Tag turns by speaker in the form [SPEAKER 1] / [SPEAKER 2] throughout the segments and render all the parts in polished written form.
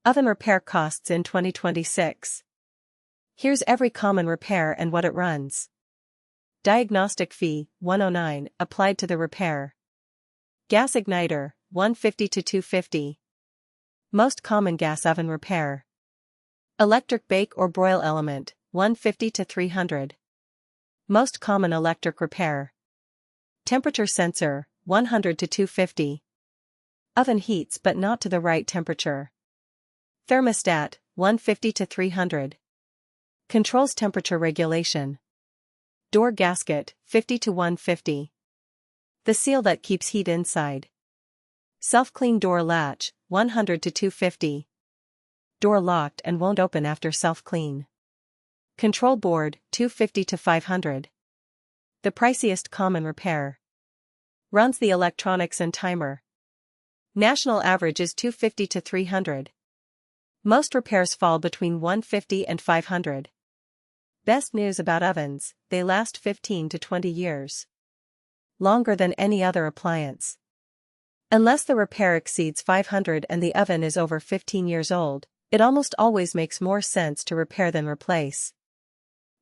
[SPEAKER 1] Oven repair costs in 2026. Here's every common repair and what it runs. Diagnostic fee, $109, applied to the repair. Gas igniter, $150 to $250. Most common gas oven repair. Electric bake or broil element, $150 to $300. Most common electric repair. Temperature sensor, $100 to $250. Oven heats but not to the right temperature. Thermostat, $150 to $300. Controls temperature regulation. Door gasket, $50 to $150. The seal that keeps heat inside. Self-clean door latch, $100 to $250. Door locked and won't open after self-clean. Control board, $250 to $500. The priciest common repair. Runs the electronics and timer. National average is $250 to $300. Most repairs fall between $150 and $500. Best news about ovens, they last 15 to 20 years. Longer than any other appliance. Unless the repair exceeds $500 and the oven is over 15 years old, it almost always makes more sense to repair than replace.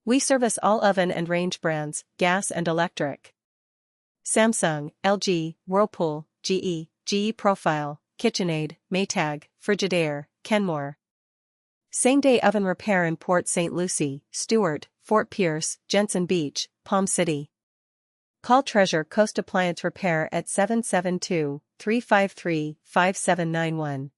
[SPEAKER 1] We service all oven and range brands, gas and electric. Samsung, LG, Whirlpool, GE Profile, KitchenAid, Maytag, Frigidaire, Kenmore. Same-day oven repair in Port St. Lucie, Stuart, Fort Pierce, Jensen Beach, Palm City. Call Treasure Coast Appliance Repair at 772-353-5791.